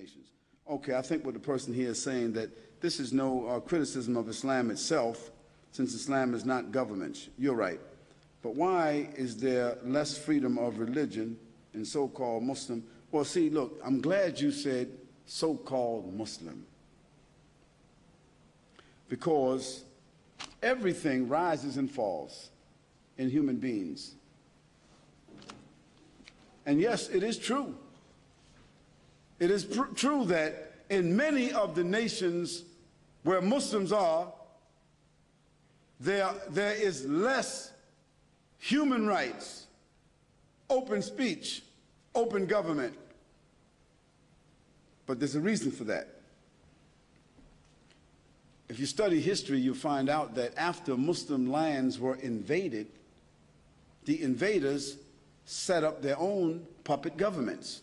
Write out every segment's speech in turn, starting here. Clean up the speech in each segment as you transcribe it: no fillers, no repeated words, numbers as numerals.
nations. Okay, I think what the person here is saying that this is no criticism of Islam itself, since Islam is not government. You're right. But why is there less freedom of religion in so-called Muslim? Well, see, look, I'm glad you said so-called Muslim, because everything rises and falls in human beings. And yes, it is true. It is true that in many of the nations where Muslims are, there is less human rights, open speech, open government. But there's a reason for that. If you study history, you'll find out that after Muslim lands were invaded, the invaders set up their own puppet governments.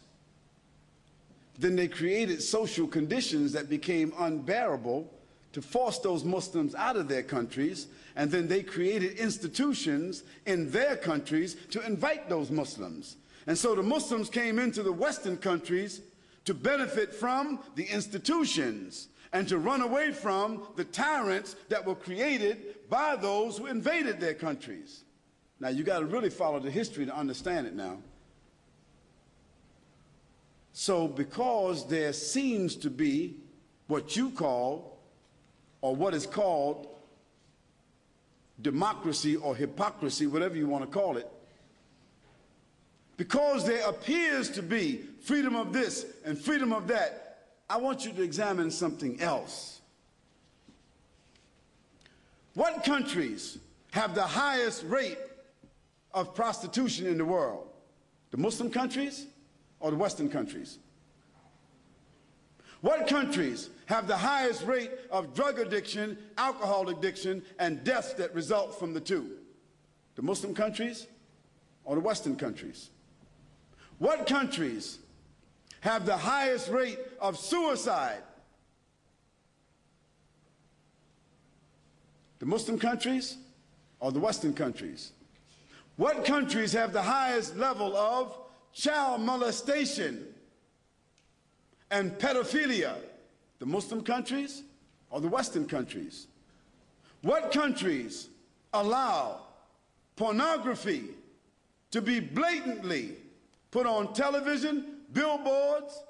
Then they created social conditions that became unbearable to force those Muslims out of their countries, and then they created institutions in their countries to invite those Muslims. And so the Muslims came into the Western countries to benefit from the institutions and to run away from the tyrants that were created by those who invaded their countries. Now, you got to really follow the history to understand it now. So because there seems to be what you call, or what is called, democracy or hypocrisy, whatever you want to call it, because there appears to be freedom of this and freedom of that, I want you to examine something else. What countries have the highest rate of prostitution in the world? The Muslim countries or the Western countries? What countries have the highest rate of drug addiction, alcohol addiction, and deaths that result from the two? The Muslim countries or the Western countries? What countries have the highest rate of suicide? The Muslim countries or the Western countries? What countries have the highest level of child molestation and pedophilia? The Muslim countries or the Western countries? What countries allow pornography to be blatantly put on television, billboards,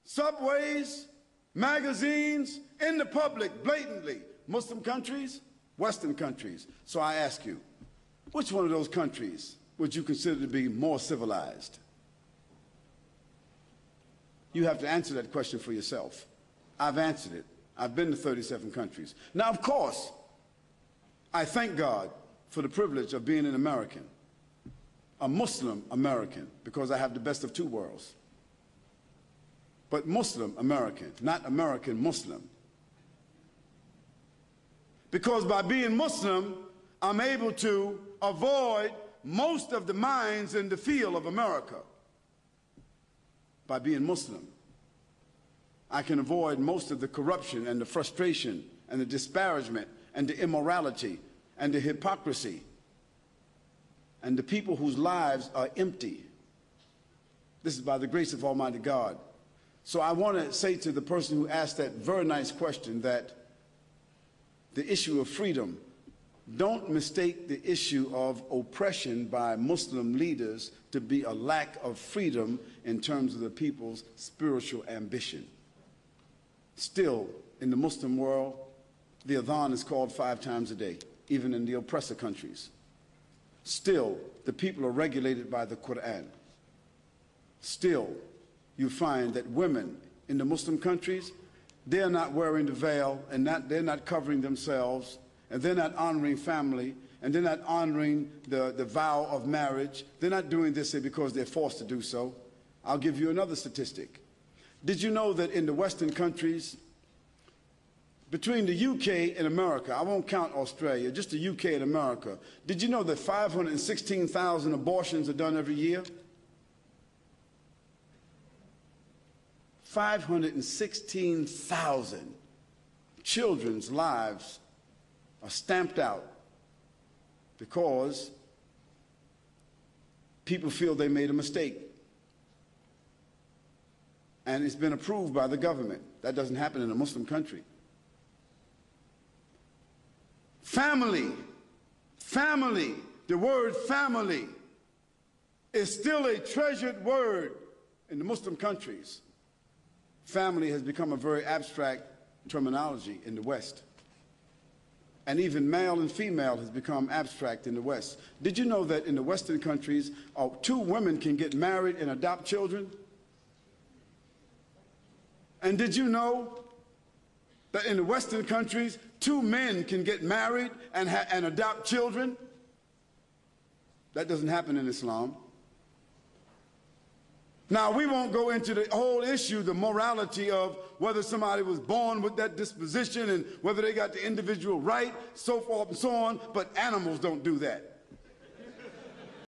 subways, magazines, in the public, blatantly? Muslim countries, Western countries. So I ask you, which one of those countries would you consider to be more civilized? You have to answer that question for yourself. I've answered it. I've been to 37 countries. Now, of course, I thank God for the privilege of being an American, a Muslim American, because I have the best of two worlds. But Muslim American, not American Muslim. Because by being Muslim, I'm able to avoid most of the mines in the field of America. By being Muslim, I can avoid most of the corruption and the frustration and the disparagement and the immorality and the hypocrisy and the people whose lives are empty. This is by the grace of Almighty God. So I want to say to the person who asked that very nice question that the issue of freedom, don't mistake the issue of oppression by Muslim leaders to be a lack of freedom in terms of the people's spiritual ambition. Still, in the Muslim world, the adhan is called 5 times a day, even in the oppressor countries. Still, the people are regulated by the Quran. Still, you find that women in the Muslim countries, they're not wearing the veil and they're not covering themselves, and they're not honoring family, and they're not honoring the vow of marriage. They're not doing this because they're forced to do so. I'll give you another statistic. Did you know that in the Western countries, between the UK and America, I won't count Australia, just the UK and America, did you know that 516,000 abortions are done every year? 516,000 children's lives are stamped out because people feel they made a mistake. and it's been approved by the government. That doesn't happen in a Muslim country. Family, the word family is still a treasured word in the Muslim countries. Family has become a very abstract terminology in the West. And even male and female has become abstract in the West. Did you know that in the Western countries, 2 women can get married and adopt children? And did you know that in the Western countries, 2 men can get married and adopt children? That doesn't happen in Islam. Now, we won't go into the whole issue, the morality of whether somebody was born with that disposition and whether they got the individual right, so forth and so on, but animals don't do that.